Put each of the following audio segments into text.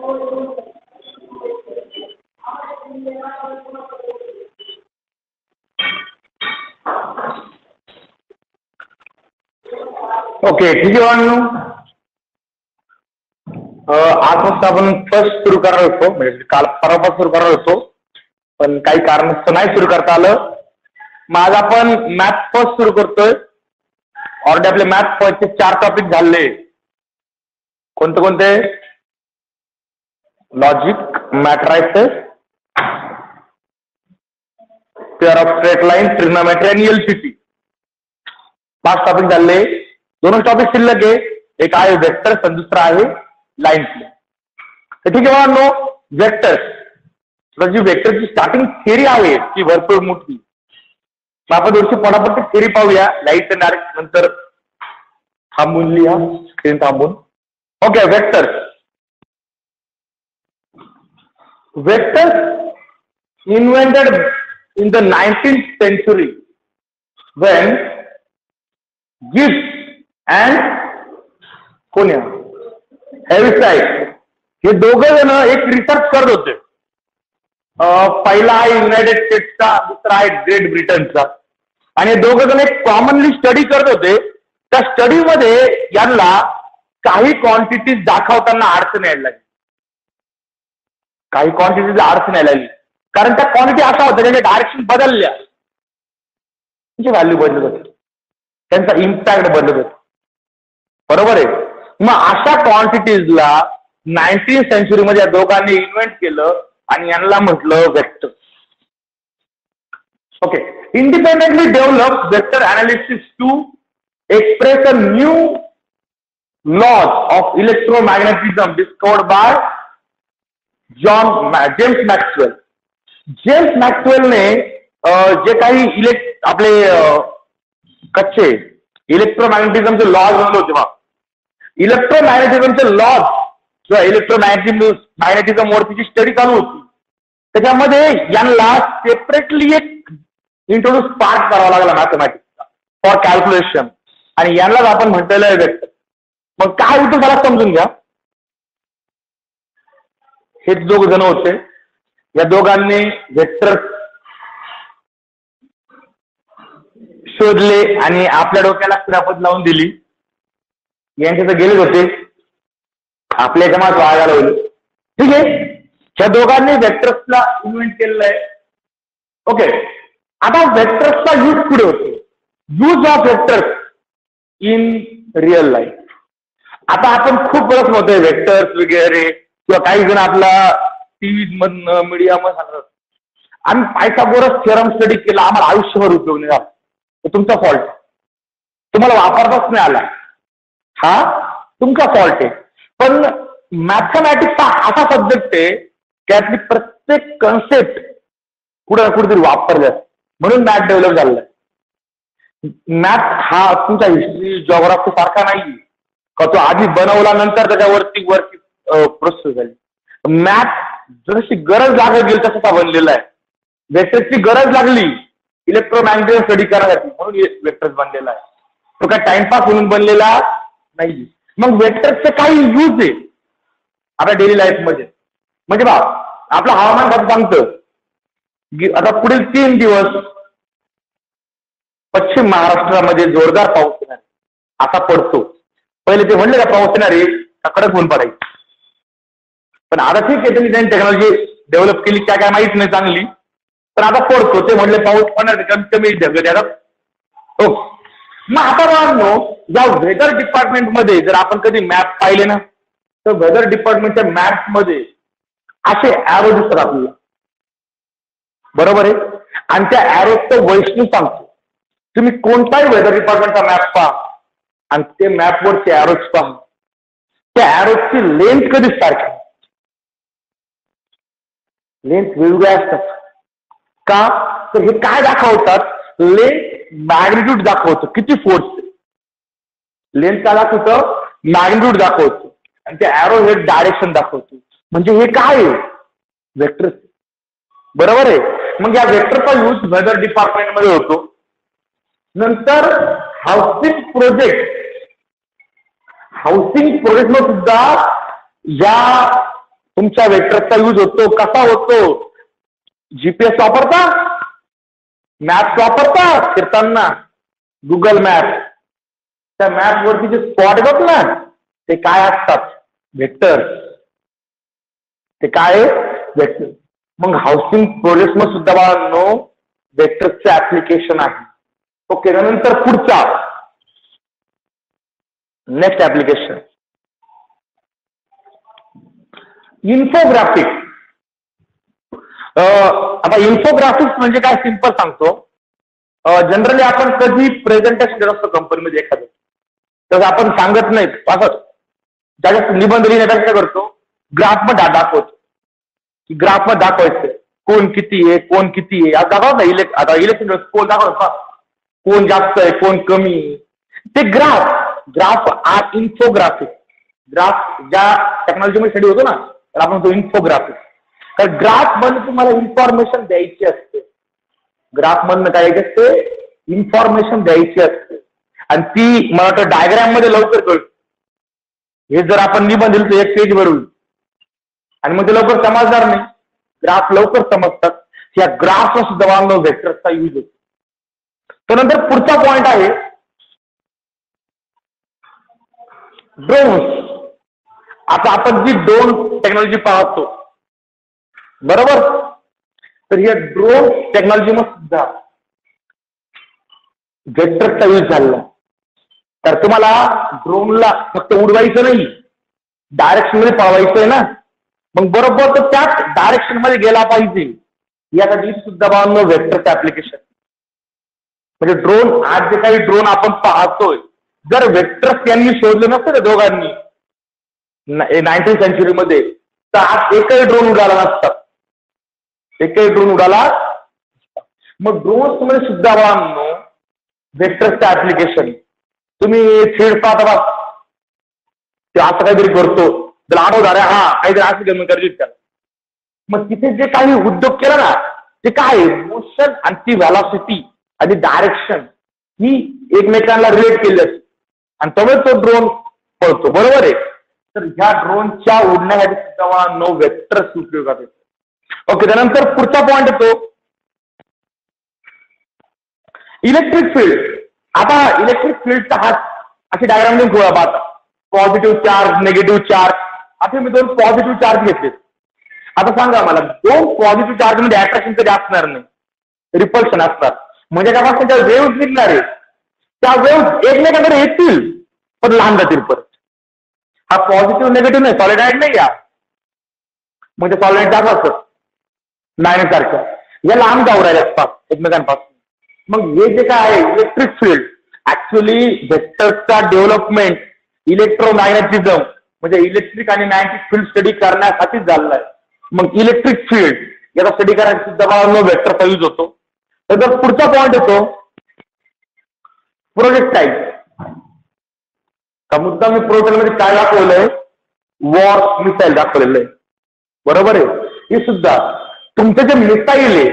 Okay, ठीक आहे. आज फक्त आपण फर्स्ट सुरू करणार होतो, म्हणजे काल परवा सुरू करणार होतो, पण काही कारणास्तव नाही सुरू करता आलं. मग आज आपण मॅथ फर्स्ट सुरू करतोय. ऑलरेडी आपले मॅथ फर्स्टचे 4 टॉपिक झाले. कोणते कोणते? Logic, matrices, pair of straight line, trigonometry आणि एलसीसी. 5 टॉपिक झाले. 2 टॉपिक शिल्लक आहे. एक आहे वेक्टर्स आणि दुसरा आहे लाईन्स. तर ठीक आहे बाळांनो, वेक्टर्स, जी वेक्टरची स्टार्टिंग थिअरी आहे ती भरपूर मोठी. आपण थोडीशी पटापट थिअरी पाहूया. लाईट डायरेक्ट नंतर थांबून लिहा, स्क्रीन थांबून. Okay, vectors. Vectors invented in the 19th century when Gibbs and Heaviside हे दोघं जण एक रिसर्च करत होते. पहिला आहे युनायटेड स्टेट्सचा, दुसरा आहे ग्रेट ब्रिटनचा. आणि हे दोघं जण एक कॉमनली स्टडी करत होते. त्या स्टडीमध्ये यांना काही क्वांटिटीज दाखवताना अडचण यायला लागली. काही क्वांटिटीला अडचण यायला लागली कारण त्या क्वांटिटी अशा होत्या ज्याच्या डायरेक्शन बदलल्या, त्यांची व्हॅल्यू बदलत होती, त्यांचा इम्पॅक्ट बदलत होता. बरोबर आहे. मग अशा क्वांटिटीजला 19th सेंचुरीमध्ये या दोघांनी इन्व्हेंट केलं आणि यांना म्हटलं vector. Okay, independently develop vector analysis to express a new laws of electromagnetism discovered by James Maxwell. James मॅक्सवेलने जे काही आपले कच्चे इलेक्ट्रोमॅग्नेटिझमचे लॉज बनवले होते बा. इलेक्ट्रोमॅग्नेटिझमचे लॉज किंवा इलेक्ट्रोमॅग्नेटिझम वरती स्टडी चालू होती, त्याच्यामध्ये यांना सेपरेटली एक इंट्रोड्यूस पार्ट करावा लागला मॅथमॅटिक्सचा फॉर कॅल्क्युलेशन, आणि यांनाच आपण म्हटलेलं आहे वेक्टर. मग काय होतं जरा समजून घ्या. हे 2 जण होते. या दोघांनी वेक्टर शोधले आणि आपल्या डोक्याला क्रापत लावून दिली. यांचे तर गेलेच होते, आपल्या जमात वाया घालवली. ठीक आहे, ह्या दोघांनी वेक्टर्सला इन्व्हेंट केलेलं आहे. ओके, आता वेक्टर्सचा यूज पुढे होतो. Use of vectors in real life. आता आपण खूप बरंच म्हणतोय वेक्टर्स वगैरे, किंवा काही जण आपला टीव्ही मधनं मीडियामध्ये सांगतात आम्ही पायथागोरस थेरम स्टडी केला, आम्हाला आयुष्यभर उपयोग नाही झाला. तुमचा फॉल्ट, तुम्हाला वापरताच नाही आला, हा तुमचा फॉल्ट आहे. पण मॅथमॅटिक्स हा असा सब्जेक्ट आहे त्यातली प्रत्येक कन्सेप्ट कुठे ना कुठेतरी वापरल्या, म्हणून मॅथ डेव्हलप झालेला आहे. मॅथ हा तुमचा हिस्ट्री जिओग्राफी सारखा नाही का तो आधी बनवला नंतर त्याच्यावरती प्रोसेस झाली. मॅथ जशी गरज लागत गेली तसा बनलेला आहे. वेक्टर्सची गरज लागली इलेक्ट्रोमॅग्नेटिझम स्टडी करण्यासाठी, म्हणून वेक्टर्स बनलेला आहे. तो काय टाइमपास म्हणून बनलेला नाही. मग वेक्टर्सचे काही यूज आहे आपल्या डेली लाईफ मध्ये. म्हणजे बा आपलं हवामान खातं सांगतं आता पुढील 3 दिवस पश्चिम महाराष्ट्रामध्ये जोरदार पाऊस येणार आता पडतो. पहिले ते म्हणले का पाऊस येणार आहे का कडक ऊन पडायचं, पण आता ठीक आहे तुम्ही त्यांनी टेक्नॉलॉजी डेव्हलप केली काय काय माहित नाही चांगली, पण आता पडतो. ते म्हणले पाऊस पडणार कमी कमी ढगत. हो, मग आता बाळांनो या वेदर डिपार्टमेंटमध्ये जर आपण कधी मॅप पाहिले ना तर वेदर डिपार्टमेंटच्या मॅप मध्ये असे ॲरो दिसतात आपल्याला. बरोबर आहे. आणि त्या ॲरोचं वैशिष्ट्य सांगतो. तुम्ही कोणताही वेदर डिपार्टमेंटचा मॅप पहा आणि ते मॅपवरचे ॲरोज पहा, त्या ॲरोजची लेंथ कधीच सारखी, लेंथ वेगवेगळ्या असतात. का तर हे काय दाखवतात, लेंथ मॅग्निट्यूड दाखवतो किती फोर्स. लेंथ काय दाखवतं, मॅग्निट्यूड दाखवतो, आणि ते ॲरो हे डायरेक्शन दाखवतो. म्हणजे हे काय आहे, वेक्टर. बरोबर आहे. मग या वेक्टरचा यूज वेदर डिपार्टमेंट मध्ये होतो. नंतर हाऊसिंग प्रोजेक्ट मध्ये सुद्धा या तुमच्या वेक्टरचा यूज होतो. कसा होतो? जीपीएस वापरता, मॅप्स वापरता फिरताना, गुगल मॅप. त्या मॅप वरती जे स्पॉट बघ ना, ते काय असतात? वेक्टर. ते काय? वेक्टर. मग हाऊसिंग प्रोजेक्ट मध्ये सुद्धा बाळांनो वेक्टरचे ऍप्लिकेशन आहे. ओके, त्यानंतर पुढचा नेक्स्ट ऍप्लिकेशन इन्फोग्राफिक. आता इन्फोग्राफिक्स म्हणजे काय सिंपल सांगतो. जनरली आपण कधी प्रेझेंटेशन देत असतो कंपनीमध्ये एखादं, तर आपण सांगत नाही असं ज्याच्यात निबंध लिहिण्याचा काय करतो, ग्राफ मध्ये दाखवतो की ग्राफ मध्ये दाखवायचं कोण किती आहे, कोण किती आहे. आता दाखवत ना आता इलेक्शन कोण दाखवत, कोण जास्त आहे, कोण कमी. ते ग्राफ आर इन्फोग्राफिक. ग्राफ ज्या टेक्नॉलॉजीमध्ये स्टडी होतो ना, तर आपण तो इन्फोग्राफिक. तर ग्राफ मध्ये तुम्हाला इन्फॉर्मेशन द्यायची असते. ग्राफ मधनं काय असते? इन्फॉर्मेशन द्यायची असते, आणि ती मला वाटतं डायग्राम मध्ये लवकर कळते. हे जर आपण निबंध दिलं तर एक पेज भरून, आणि मग ते लवकर समजणार नाही. ग्राफ लवकर समजतात. या ग्राफला सुद्धा वेक्टरचा यूज होतो. त्यानंतर पुढचा पॉइंट आहे ड्रोन्स. आता आपण जी ड्रोन टेक्नॉलॉजी पाहतो बरोबर, तर या ड्रोन टेक्नॉलॉजी मध्ये सुद्धा वेक्टरचा यूज झाला. तर तुम्हाला ड्रोनला फक्त उडवायचं नाही, डायरेक्शन मध्ये पळवायचंय ना, मग बरोबर तो त्याच डायरेक्शन मध्ये गेला पाहिजे. यासाठी सुद्धा वेक्टरचं ऍप्लिकेशन. म्हणजे ड्रोन, आज जे काही ड्रोन आपण पाहतोय, जर वेक्टर्स यांनी शोधले नसते त्या दोघांनी 19th सेंचुरीमध्ये, तर आज एकही ड्रोन उडाला नसता. एकही ड्रोन उडाला. मग ड्रोन्स मध्ये सुद्धा वेक्टरचं ऍप्लिकेशन. तुम्ही फील्ड पाहता बा, ते असं काहीतरी करतो, त्याला आठवत अरे हा काहीतरी असं घेऊन गरजेचं त्याला. मग तिथे जे काही उद्योग केला ना, ते काय मोशन आणि ती व्हॅलॉसिटी आणि डायरेक्शन ही एकमेकांना रिलेट केली असते, आणि त्यामुळे तो ड्रोन पळतो. बरोबर आहे. तर ह्या ड्रोनच्या उडण्यासाठी सुद्धा नो वेक्टर्स उपयोगात येतो. ओके, त्यानंतर पुढचा पॉइंट येतो इलेक्ट्रिक फील्ड. आता इलेक्ट्रिक फील्डचा हा अशी डायग्राम देऊन थोडा पाहता. Positive charge, negative charge. आता मी 2 पॉझिटिव्ह चार्ज घेतले. आता सांगा मला, 2 पॉझिटिव्ह चार्ज मध्ये अट्रॅक्शन कधी असणार नाही, रिपल्शन असणार. म्हणजे त्यापासून ज्या वेव्ह निघणार आहे, त्या वेव्ह एकमेकांकडे येतील पण लांब जातील परत. हा पॉझिटिव्ह निगेटिव्ह नाही, सॉलिडाइड नाही या. म्हणजे सॉलिडाइड जात असत मॅग्नेट सारखं, या लांब जाऊ राहिल्या असतात एकमेकांपासून. मग हे जे काय आहे इलेक्ट्रिक फील्ड, ऍक्च्युअली वेक्टरचा डेव्हलपमेंट इलेक्ट्रोमॅग्नेटिझम म्हणजे इलेक्ट्रिक आणि मॅग्नेटिक फील्ड स्टडी करण्यासाठीच झालेला आहे. मग इलेक्ट्रिक फील्ड याचा स्टडी करायला सुद्धा वेक्टरचा यूज होतो. तर पुढचा पॉइंट येतो प्रोजेक्टाईल. का मुद्दा मी प्रोजेक्ट मध्ये काय दाखवलंय, वॉर मिसाईल दाखवलेलं आहे. बरोबर आहे. हे सुद्धा तुमचं जे मिसाईल आहे,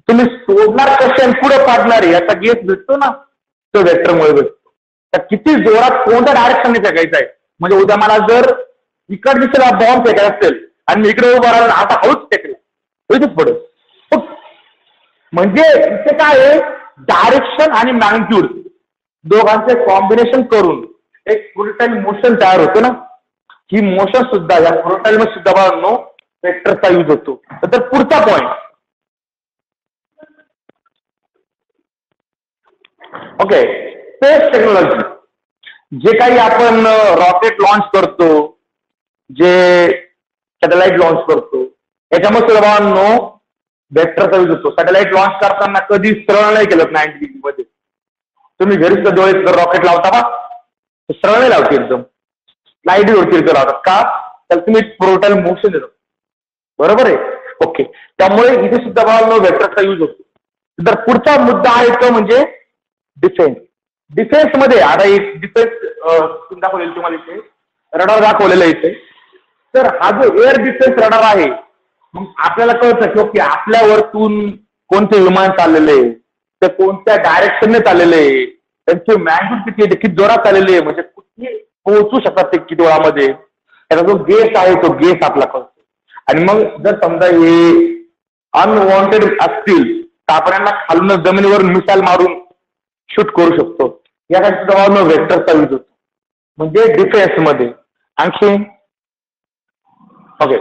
तुम्ही सोडणार कसे आणि पुढे पाडणार आहे याचा गेस भेटतो ना, तो वेक्टरमुळे भेटतो. तर किती जोरात कोणत्या डायरेक्शनने फेकायचं आहे. म्हणजे उद्या मला जर इकडे दिसेल बॉम्ब फेकायचा असेल आणि मी इकडे उभा राहिला आता हळूच फेकला इथेच पडेल. म्हणजे इथे काय आहे, डायरेक्शन आणि मॅग्निट्यूड दोघांचे कॉम्बिनेशन करून एक प्रोजेक्टाईल मोशन तयार होतो ना, ही मोशन सुद्धा या प्रोजेक्टाईल मध्ये सुद्धा वेक्टरचा यूज होतो. तर पुढचा पॉइंट ओके, स्पेस टेक्नॉलॉजी. जे काही आपण रॉकेट लॉन्च करतो, जे सॅटेलाइट लॉन्च करतो, याच्यामध्ये सुद्धा वेक्टरचा यूज होतो. सॅटेलाइट लॉन्च करताना कधी सरळ नाही केलं 90 डिग्री मध्ये. तुम्ही घरीच डोळे रॉकेट लावता का, सरळ नाही लावते, एकदम स्लाइड वरती लावतात का, तर तुम्ही प्रोजेक्टाईल मोशन देतो. बरोबर आहे. ओके, त्यामुळे इथे सुद्धा वेक्टरचा यूज होतो. तर पुढचा मुद्दा आहे तो म्हणजे डिफेन्स. डिफेन्स मध्ये आता एक डिफेन्स दाखवलेलं तुम्हाला इथे रडार दाखवलेलं आहे इथे. तर हा जो एअर डिफेन्स रडार आहे, मग आपल्याला कळतं की ओके आपल्यावरतून कोणते विमान चाललेले आहे, ते कोणत्या डायरेक्शनने चाललेले आहे, त्यांचे मॅग्निट्यूड किती आहे, किती जोरात चाललेले आहे, म्हणजे कुठे पोहोचू शकतात ते किती वेळामध्ये. त्याचा जो गेस आहे तो गेस आपला कळतो. आणि मग जर समजा हे अनवॉन्टेड असतील तर आपण यांना खालून जमिनीवर मिसाईल मारून शूट करू शकतो. यासाठी सुद्धा वेक्टरचा यूज होतो, म्हणजे डिफेन्स मध्ये. आणखी ओके,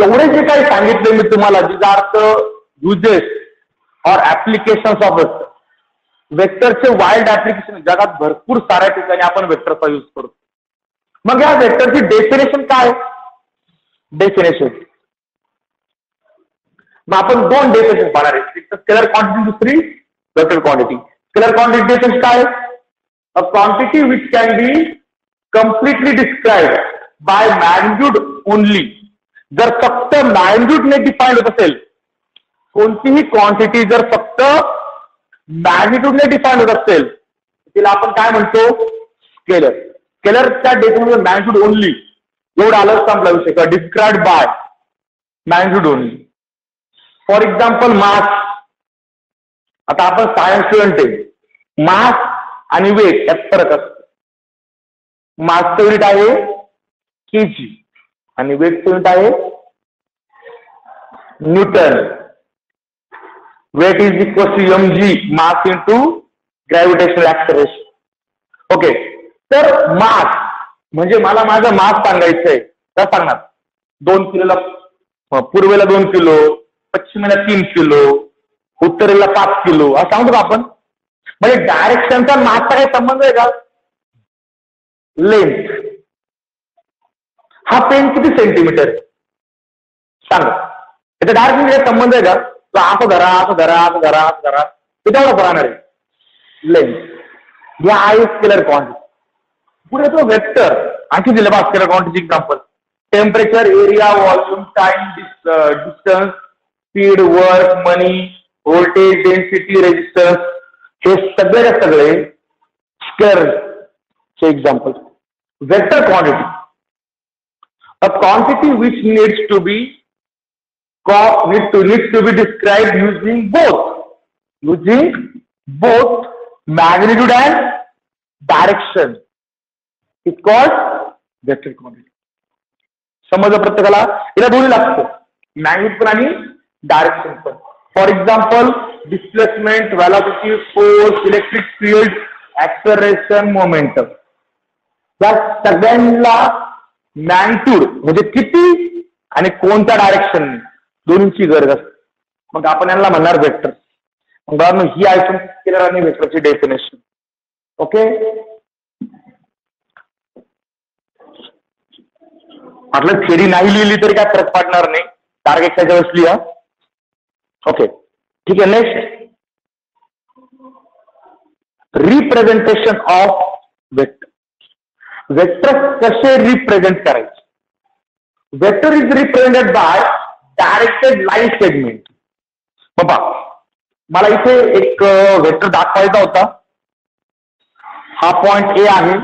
एवढे जे काही सांगितले मी तुम्हाला, जिचा अर्थ युजेस और ऍप्लिकेशन्स ऑफ वेक्टर. वेक्टरचे वाईल्ड ऍप्लिकेशन जगात भरपूर साऱ्या ठिकाणी आपण वेक्टरचा यूज करतो. मग या वेक्टरची डेफिनेशन काय? डेफिनेशन मग आपण दोन डेफिनेशन पाहणार आहे, एक स्केलर क्वांटिटी, दुसरी vector quantity. Scalar quantity definition काय? A quantity which can be completely describe by magnitude only. जर फक्त मॅग्निट्यूडने डिफाईन होत असेल, कोणतीही क्वांटिटी जर फक्त मॅग्निट्यूडने डिफाईन होत असेल, तिला आपण काय म्हणतो? स्केलर. स्केलरच्या डेफिनेशन मॅग्निट्यूड ओनली एवढं आलं संपला विषय, किंवा describe by magnitude only. For example mass. आता आपण सायन्स स्टुडंट आहे, मास आणि वेट यात फरक असतो. मासचं युनिट आहे केजी आणि वेटचं युनिट आहे newton. Weight is equal to mg, mass into gravitational acceleration. Okay, तर मास म्हणजे मला माझं मास सांगायचंय, काय सांगणार? 2 किलोला, पूर्वेला 2 किलो, पश्चिमेला 3 किलो, उत्तरेला 5 किलो असं सांगतो आपण. म्हणजे डायरेक्शनचा मासचा काही संबंध आहे का? लेंथ. हा पेन किती सेंटीमीटर सांगा, त्याचा डायरेक्शन काही संबंध आहे का? तो असं धरा, असं धरा, असं धरा, असं धरा, ते तेवढं राहणार आहे. लेंथ या आहे स्केलर क्वांटिटी. पुढे तो वेक्टर आणखी दिलं बा scalar quantity example. Temperature, area, volume, time, distance, speed, work, money, voltage, density, resistance, हे सगळे स्केलरचे example. Vector quantity, a quantity which needs to be described using both magnitude and direction is called vector quantity. समजा प्रत्येकाला याला दोन्ही लागतं, magnitude पण आणि डायरेक्शन पण. For example displacement, velocity, force, electric field, acceleration, momentum, या सगळ्यांना मॅग्निट्यूड म्हणजे किती आणि कोणत्या डायरेक्शन दोन्हीची गरज असते. मग आपण यांना म्हणणार वेक्टर. ही आहे स्केलर आणि वेक्टरची डेफिनेशन. ओके, म्हटलं थेरी नाही लिहिली तरी काय फरक पडणार नाही, टार्गेट त्याच्या वेळेस लिहा. ओके, ठीक आहे. Next, representation of vector. Vector कसे रिप्रेझेंट करायचे? Vector is represented by directed line segment. बाबा मला इथे एक वेक्टर दाखवायचा होता. हा पॉइंट ए आहे,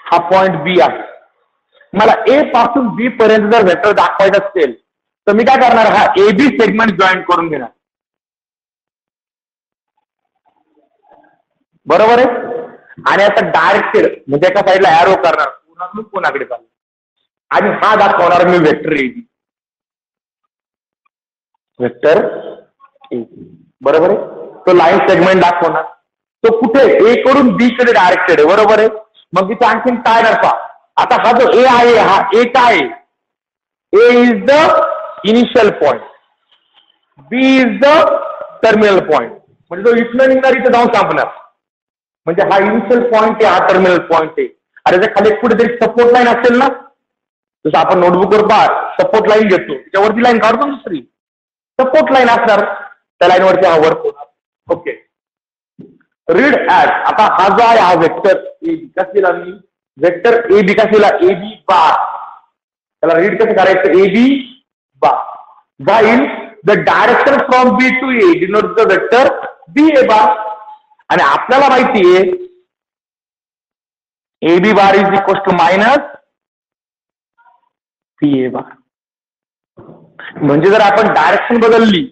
हा पॉइंट बी आहे. मला ए पासून बी पर्यंत जर वेक्टर दाखवायचं असेल तर मी काय करणार? हा ए बी सेगमेंट जॉईन करून घेणार. बरोबर आहे. आणि आता डायरेक्टेड म्हणजे एका साईडला एरो करणार, पुन्हा कोणाकडे चाललं, आणि हा दाखवणार मी vector A B. Vector A B बरोबर आहे. तो लाईन सेगमेंट दाखवणार. तो कुठे? ए कडून बी कडे डायरेक्टेड आहे. बरोबर आहे. मग तिथे आणखीन काय नसता. आता हा जो ए आहे, हा ए काय? A is the initial point, B is the terminal point. म्हणजे तो इथनं निघणार इथे जाऊन संपणार. म्हणजे हा इनिशियल पॉइंट आहे, हा टर्मिनल पॉइंट आहे. अरे जर खाली कुठेतरी सपोर्ट लाईन असेल ना, जसं आपण नोटबुकवर पहा सपोर्ट लाईन घेतो, त्याच्यावरती लाईन काढतो दुसरी सपोर्ट लाईन असणार, त्या लाईनवरती हा वर्क होणार. Okay, read at. आता हा जो आहे हा वेक्टर ए बी कसा दिला मी? वेक्टर ए बी कसा दिला? ए बी बार. त्याला रीड कसं करायचं? A B bar. While the direction from B to A denotes the vector B A bar. आणि आपल्याला माहिती आहे A B bar is equal to minus P A bar. म्हणजे जर आपण डायरेक्शन बदलली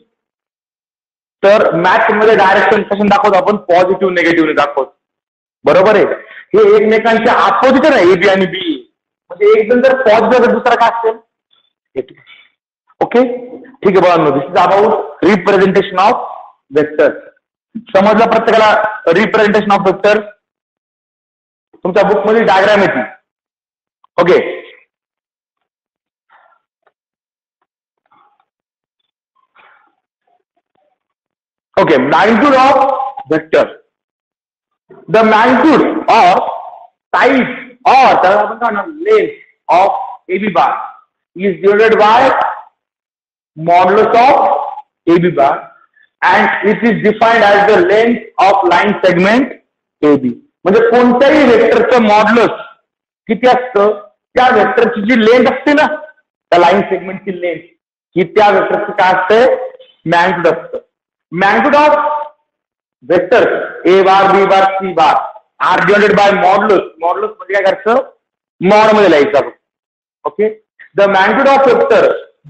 तर मॅथ्स मध्ये डायरेक्शन कशाने दाखवतो आपण? पॉझिटिव्ह निगेटिव्हने दाखवतो. बरोबर आहे. हे एकमेकांच्या अपोजिट आहे ए बी आणि बी. म्हणजे एक जण जर पॉझिटिव्ह तर दुसरा काय असेल? ओके, ठीक आहे बाळांनो. This is about representation of vectors. समजलं प्रत्येकाला रिप्रेझेंटेशन ऑफ वेक्टर्स? तुमच्या बुक मध्ये डायग्राम येते. Okay, okay, magnitude of vector. The magnitude or size or length of AB bar is divided by modulus of AB bar, and it is defined as the length of line segment AB. म्हणजे कोणत्याही वेक्टरचं modulus किती असतं, त्या वेक्टरची जी length असते ना, त्या line सेगमेंटची length ही त्या वेक्टरचं काय असते, मॅग्निट्यूड असतं. Magnitude of vectors A bar, B bar, C bar are divided by modulus. Modulus म्हणजे काय करायचं, मॉड मध्ये लिहायचं. Okay, the magnitude of vector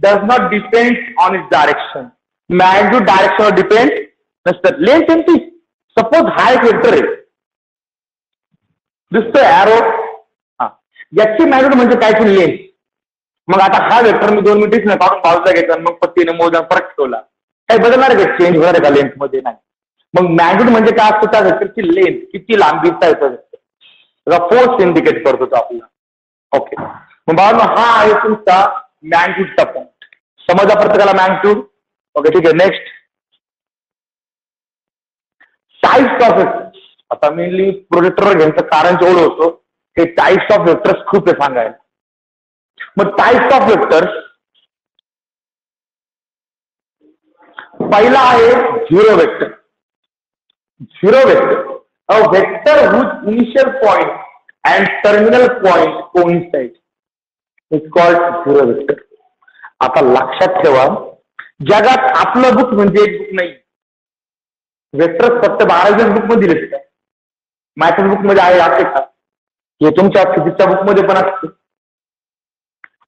does not depend on its direction. Magnitude direction वर डिपेंड नसतं. लेंथ कोणती, suppose हा एक वेक्टर आहे, दिसतोय ॲरो, हा, याची मॅग्निट्यूड म्हणजे काय की लेंथ. मग आता हा वेक्टर मी 2 मिनिट ना काढून बाजूला घ्यायचा, मग पत्तीने मोजा फरक ठेवला, काही बदलणार आहे का, चेंज होणार आहे का लेंथ मध्ये, नाही. मग मॅग्निट्यूड म्हणजे काय असतं, त्या वेक्टरची लेंथ किती लांबीचा येतो, फोर्स इंडिकेट करतो तो आपल्याला. ओके, मग बाळांनो हा आहे तुमचा मॅग्निट्यूडचा पॉईंट. समजा प्रत्येकाला मॅग्निट्यूड. ओके, ठीक आहे. Next, types of vectors. आता मेनली प्रोजेक्टरवर घ्यायचं कारण जेवढं होतं हे टाइप्स ऑफ वेक्टर्स खूप आहे सांगायला. मग टाइप्स ऑफ वेक्टर्स, पहिला आहे zero vector. Zero vector, a vector whose initial point and terminal point coincide is called zero vector. आता लक्षात ठेवा, जगात आपलं बुक म्हणजे एक बुक नाही. वेक्टर फक्त 12 बुक मध्ये दिले का, मॅथ्स बुक मध्ये आहे असे का, हे तुमच्या फिजिक्सच्या बुक मध्ये पण असते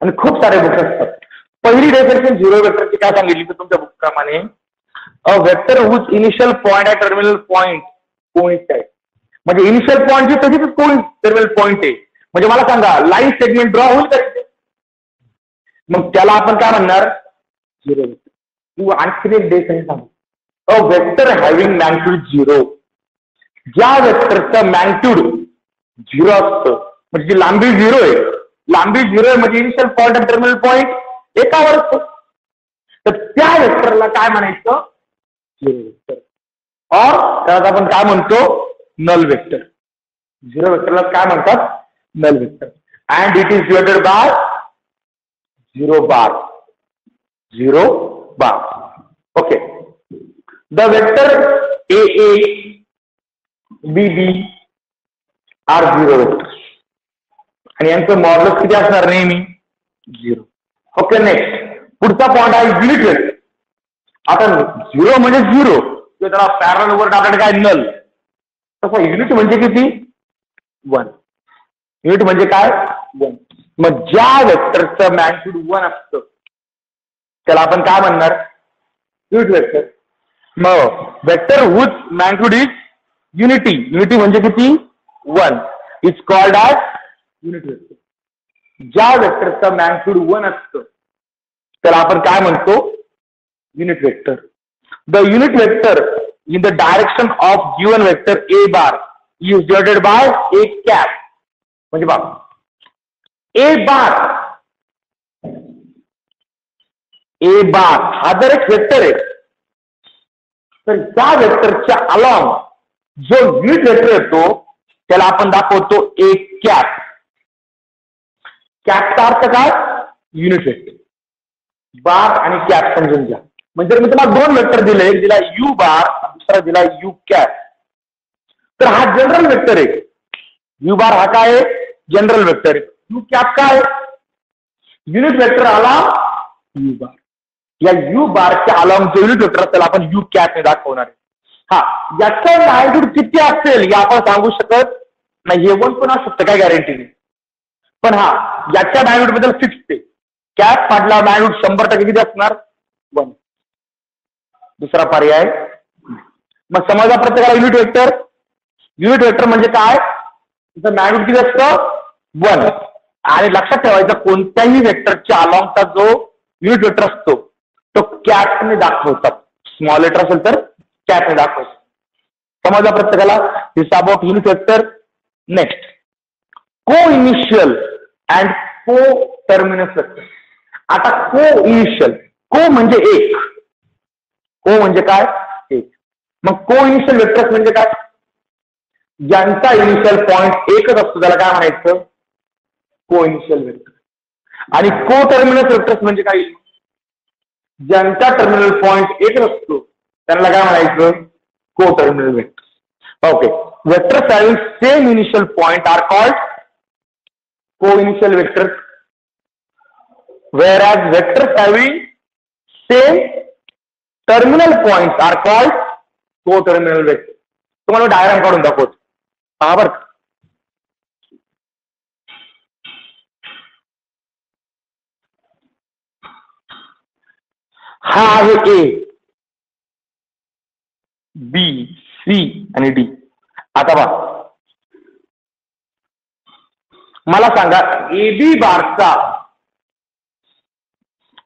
आणि खूप सारे बुक्स असतात. पहिली डेफिनेशन झिरो वेक्टरची काय सांगितली तर तुमच्या बुक प्रमाणे, a vector whose initial point and terminal point coincide. म्हणजे इनिशियल पॉईंट जी तशीच टर्मिनल पॉईंट आहे. म्हणजे मला सांगा लाईन सेगमेंट ड्रॉ होईल का, मग त्याला आपण काय म्हणणार, झिरो वेक्टर. तू आणखी एक डेफिनेशन सांग, a vector having magnitude zero. ज्या वेक्टरचं मॅग्निट्यूड झिरो असतं, म्हणजे जी लांबी झिरो आहे, लांबी झिरो आहे म्हणजे इनिशियल पॉईंट आणि टर्मिनल पॉईंट एकावर असतो, तर त्या वेक्टरला काय म्हणायचं, झिरो वेक्टर. और त्याला आपण काय म्हणतो, नल वेक्टर. झिरो वेक्टरला काय म्हणतात, null vector. And it is divided by zero bar. Zero bar. Okay, the vector A A B B are zero vector आणि यांचं मॉड्युलस किती असणार, नेहमी झिरो. ओके, नेक्स्ट पुढचा पॉइंट आहे युनिट वेक्टर. आता झिरो म्हणजे झिरो, त्याला पॅरलल वर टाकण्यात काय, नल. तसं युनिट म्हणजे किती, 1. युनिट म्हणजे काय, 1. मग ज्या वेक्टरचं मॅग्निट्यूड 1 असतं त्याला आपण काय म्हणणार, युनिट वेक्टर. मग vector whose magnitude is unity. Unity म्हणजे किती, 1, is called as unit vector. ज्या वेक्टरचं मॅग्निट्यूड 1 असतं त्याला आपण काय म्हणतो, unit vector. The unit vector in the direction of given vector A bar is divided by A cap. म्हणजे बघा, A bar हा जर एक वेक्टर आहे, तर त्या वेक्टरच्या अलॉंग जो युनिट वेक्टर येतो त्याला आपण दाखवतो A cap. कॅपचा अर्थ काय, युनिट वेक्टर. बार आणि कॅप समजून घ्या. म्हणजे मी तुम्हाला 2 वेक्टर दिले, एक दिला यू बार, दुसरा दिला यू कॅप. तर हा जनरल वेक्टर आहे. यू बार हा काय आहे, जनरल वेक्टर आहे. यू कॅप काय, युनिट वेक्टर आला यू बार. या यू बारच्या अलॉंग जो युनिट वेक्टर त्याला आपण यू कॅप ने दाखवणार आहे. हा, याचा मॅग्निट्यूड किती असेल हे आपण सांगू शकत नाही. हे 1 पण असू शकतं, काय गॅरंटी नाही. पण हा, याच्या मॅग्निट्यूड बद्दल फिक्स आहे. कॅप मधला मॅग्निट्यूड 100% किती असणार, 1. दुसरा पर्याय. मग समजा प्रत्येकाला युनिट वेक्टर. युनिट वेक्टर म्हणजे काय, त्याचं मॅग्निट्यूड किती असतं, 1. आणि लक्षात ठेवायचं कोणत्याही वेक्टरच्या अलॉंगचा जो युनिट वेक्टर असतो तो कॅटने दाखवतात. स्मॉल लेटर असेल तर कॅटने दाखवतात. समजला प्रत्येकाला? दिस अबाउट युनिट वेक्टर. नेक्स्ट, को इनिशियल अँड को टर्मिनस वेक्टर. आता को इनिशियल, को म्हणजे एक, को म्हणजे काय? एक. मग को इनिशियल वेक्टर्स म्हणजे काय? ज्यांचा इनिशियल पॉइंट एकच असतो त्याला काय म्हणायचं? को इनिशियल वेक्टर. आणि को टर्मिनस वेक्टर्स म्हणजे काय? ज्यांचा टर्मिनल पॉइंट एकच असतो त्यांना काय म्हणायचं? Coterminal vector. Okay. Vectors having same initial point are called coinitial vectors, whereas vectors having same terminal points are called co-terminal vectors. तुम्हाला डायग्राम काढून दाखवतो. पहा बरं. हा आहे ए, बी, सी आणि डी. आता पहा, मला सांगा ए बी बारचा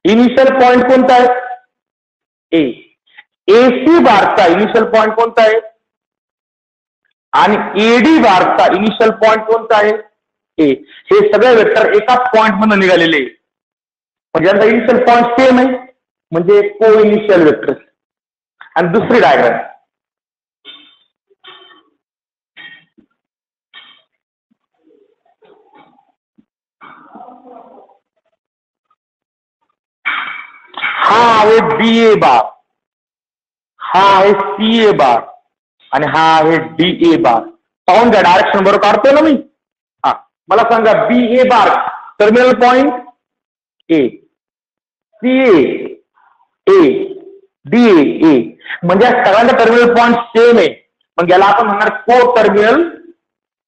इनिशियल पॉइंट कोणता आहे? ए. एसी बारचा इनिशियल पॉइंट कोणता आहे? आणि एडी बारचा इनिशियल पॉइंट कोणता आहे? ए. हे सगळे वेक्टर एकाच पॉइंट मधून निघालेले आहे. म्हणजे यांचा इनिशियल पॉइंट सेम आहे म्हणजे को इनिशियल वेक्टर. आणि दुसरी डायग्राम, हा आहे बी ए बार, हा आहे सी ए बार आणि हा आहे डी ए बार. पाहून घ्या डायरेक्शन बरोबर काढतोय ना मी. हा, मला सांगा B A bar terminal point A, C A, D A. म्हणजे सगळ्यांचा टर्मिनल पॉइंट सेम आहे. मग याला आपण म्हणणार को टर्मिनल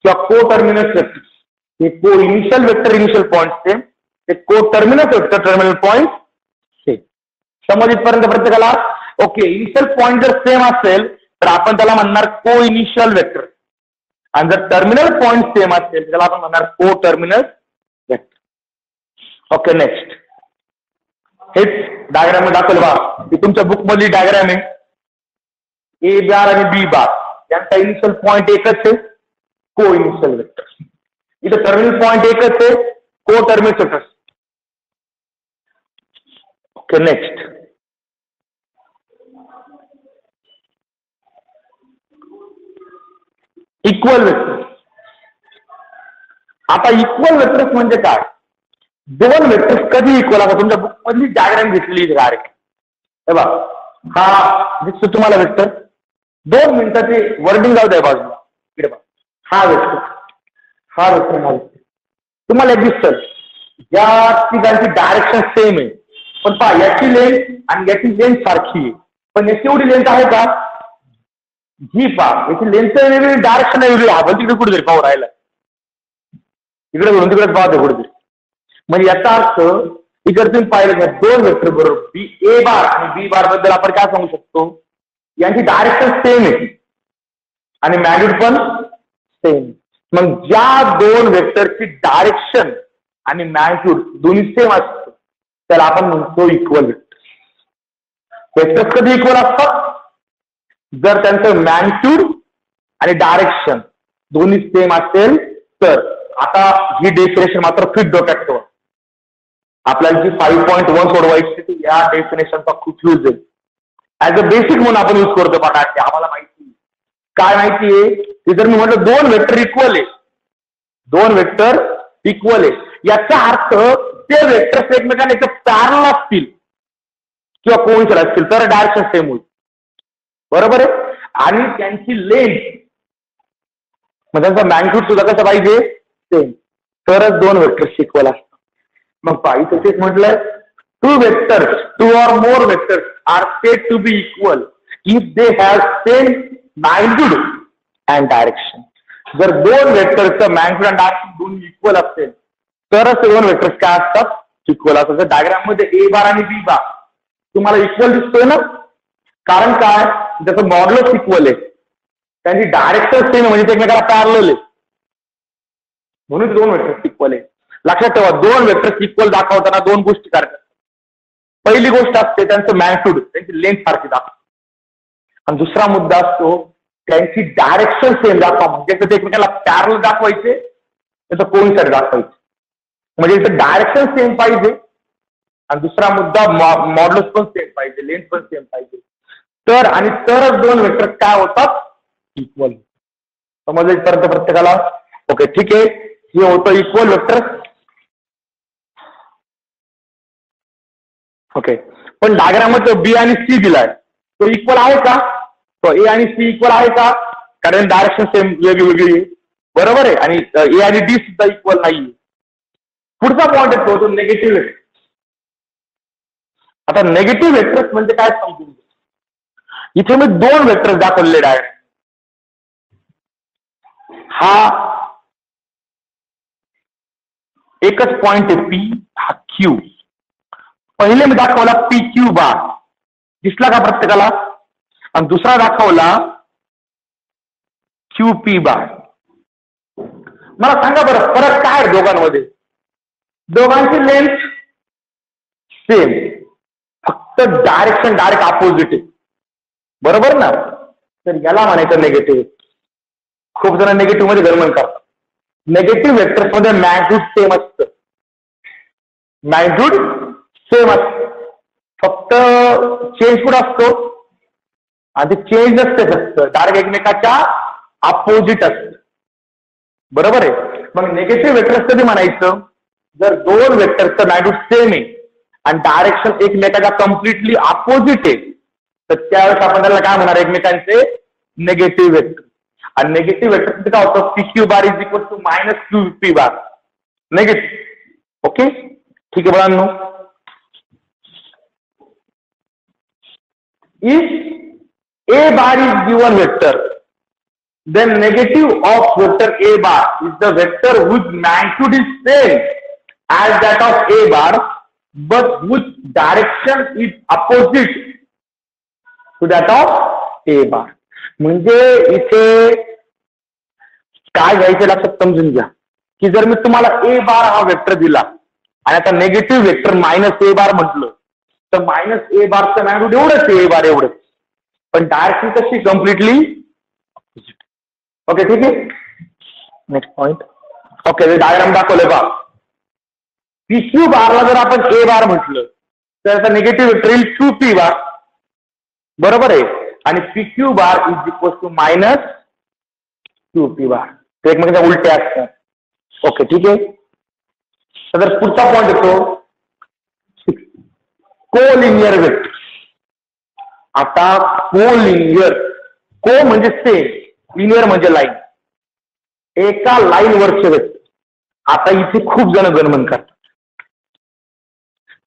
किंवा को टर्मिनस वेक्टर. हे को initial vector initial point same, ते को terminus vector terminal point same. समज इथपर्यंत प्रत्येकाला? ओके. इनिशियल पॉइंट जर सेम असेल तर आपण त्याला म्हणणार को इनिशियल वेक्टर. आणि जर टर्मिनल पॉइंट सेम असेल त्याला आपण म्हणणार को टर्मिनस वेक्टर. ओके. नेक्स्ट, हेच डायग्राम दाखवलं बा. ही तुमच्या बुक मधली डायग्राम आहे. ए बार आणि बी बार यांचा इनिशियल पॉइंट एकच आहे, को इनिशियल वेक्टर. इथं टर्मिनल पॉइंट एकच आहे, को terminus vector. Okay. Next, equal vector. आता इक्वल वेक्टर्स म्हणजे काय? दोन वेक्टर्स कधी इक्वल असतात? तुमच्या बुक मधली डायग्राम घेतलेली डायरेक्ट. हे बघा, हा दिसतो तुम्हाला वेक्टर. 2 मिनिटाची वर्डिंग जाऊ द्या बाजूला. इकडे बघा, हा वेक्टर, हा वेक्टर, हा वेक्टर. तुम्हाला एक दिसतं या तिघांची डायरेक्शन सेम आहे. पण पहा, याची लेंथ आणि याची लेंथ सारखी आहे. पण याची एवढी लेंथ आहे का? ही पहा, याची लेंथ वेगळी, डायरेक्शन वेगळी. हा पण तिकडे कुठेतरी पाहू राहिला, इकडे घडून तिकडे पाहतो कुठेतरी. म्हणजे याचा अर्थ इकडे तुम्ही पाहिलं का, दोन वेक्टर बरोबर बी ए बार आणि बी बार बद्दल आपण काय सांगू शकतो? यांची डायरेक्शन सेम आहे आणि मॅग्निट्यूड पण सेम. मग ज्या दोन वेक्टरची डायरेक्शन आणि मॅग्निट्यूड दोन्ही सेम असतं त्याला आपण म्हणतो इक्वल वेक्टर. वेक्टर्स कधी इक्वल असतात? जर त्यांचं मॅग्निट्यूड आणि डायरेक्शन दोन्ही सेम असेल तर. आता ही डेफिनेशन मात्र फिट डोक्यात ठेवा. आपल्याला जी 5.1 सोडवायची या डेफिनेशनचा खूप यूज आहे. ऍज अ बेसिक म्हणून आपण यूज करतो. बघा, आम्हाला माहिती काय माहितीये की जर मी म्हटलं दोन वेक्टर इक्वल आहे, दोन वेक्टर इक्वल आहे, याचा अर्थ ते वेक्टर्स एकमेकांना एक पॅरलल असतील किंवा कोइन्सिडंट असतील तर डायरेक्शन सेम होईल. बरोबर आहे. आणि त्यांची लेंथ म्हणजे त्यांचा मॅग्निट्यूड सुद्धा कसं पाहिजे? सेम, तरच दोन वेक्टर्स इक्वल असतात. मग पहा, इथे तेच म्हटलंय, two vectors, two or more vectors are said to be equal if they have same magnitude and direction. जर दोन वेक्टरचं मॅग्निट्यूड अँड डायरेक्शन दोन्ही इक्वल असेल तरच ते दोन वेक्टर्स काय असतात? इक्वल असतात. डायग्राम मध्ये ए बार आणि बी बार तुम्हाला इक्वल दिसतोय ना? कारण काय? त्याचं मॉड्युलस इक्वल आहे, त्यांची डायरेक्शन सेम म्हणजे ते एकमेकाला पॅरलल आहे, म्हणून दोन वेक्टर्स इक्वल आहे. लक्षात ठेवा, दोन वेक्टर्स इक्वल दाखवताना दोन गोष्टी करतात. पहिली गोष्ट असते त्यांचं मॅग्निट्यूड, त्यांची लेंथ सारखी दाखवा. आणि दुसरा मुद्दा असतो त्यांची डायरेक्शन सेम दाखवा. म्हणजे ते एकमेकाला पॅरल दाखवायचे, त्याचं कोइन्साइड दाखवायचे. म्हणजे इथं डायरेक्शन सेम पाहिजे आणि दुसरा मुद्दा मॉड्युलस पण सेम पाहिजे, लेंथ पण सेम पाहिजे. तर आणि तरच दोन वेक्टर काय होतात, इक्वल. समजलं इथपर्यंत प्रत्येकाला? ओके, ठीक आहे. हे होतं इक्वल वेक्टर. ओके, पण डायग्राममध्ये बी आणि सी दिलाय, तो इक्वल आहे का? तो ए आणि सी इक्वल आहे का? कारण डायरेक्शन सेम वेगळी आहे, बरोबर आहे. आणि ए आणि डी सुद्धा इक्वल नाही. पुढचा पॉईंट येतो तो निगेटिव्ह वेक्टर. आता निगेटिव्ह वेक्टर्स म्हणजे काय समजून घ्या. इथे मी दोन वेक्टर्स दाखवलेले आहे. हा एकच पॉइंट आहे पी, हा क्यू. पहिले मी दाखवला पी क्यू बार, दिसला का प्रत्येकाला? आणि दुसरा दाखवला क्यू पी बार. मला सांगा बरं फरक काय आहे दोघांमध्ये? दोघांची लेंथ सेम, फक्त डायरेक्शन डायरेक्ट अपोजिट आहे, बरोबर ना? तर याला म्हणायचं निगेटिव्ह. खूप जण निगेटिव्ह मध्ये गडबड करतात. निगेटिव्ह वेक्टर्स मध्ये मॅग्निट्यूड सेम असतं, मॅग्निट्यूड सेम असतं, फक्त चेंज कुठं असतो? आणि चेंज नसते, फक्त डायरेक्ट एकमेकाच्या अपोजिट असतं, बरोबर आहे. मग निगेटिव्ह वेक्टर्स कधी म्हणायचं? जर दोन वेक्टरचं मॅग्निट्यूड सेम आहे आणि डायरेक्शन एकमेकाच्या कम्प्लिटली अपोजिट आहे, तर त्यावेळेस आपण त्याला काय म्हणणार? एकमेकांचे निगेटिव्ह वेक्टर. आणि निगेटिव्ह वेक्टर काय होतं? P Q bar is equal to minus Q P bar, negative. Okay, ठीक आहे मुलांनो. If A bar is given vector, then negative of vector A bar is the vector whose magnitude is same as that of A bar, but whose direction is opposite to that of A bar. म्हणजे इथे काय घ्यायचं लक्षात समजून घ्या की जर मी तुम्हाला A बार हा वेक्टर दिला आणि आता नेगेटिव्ह वेक्टर मायनस A बार म्हटलं, तर मायनस ए बारचं मॅग्निट्यूड एवढंच आहे, ए बार एवढंच, पण डायरेक्शन कशी? कम्प्लिटली. ओके, ठीक आहे. Next point. ओके, डायग्राम दाखवलं बा. पी क्यू बारला जर आपण ए बार म्हटलं तर आता निगेटिव्ह वेक्टर येईल क्यू पी बार, बरोबर आहे. आणि P Q bar is equal to minus Q P bar, ते एकमेकांच्या उलटे असतात. ओके, ठीक आहे. तर पुढचा पॉइंट येतो कोलिनियर वेक्टर. आता कोलिनियर, को म्हणजे सेम, लिनियर म्हणजे लाईन, एका लाईन वरचे वेक्टर. आता इथे खूप जण गणमन करतात,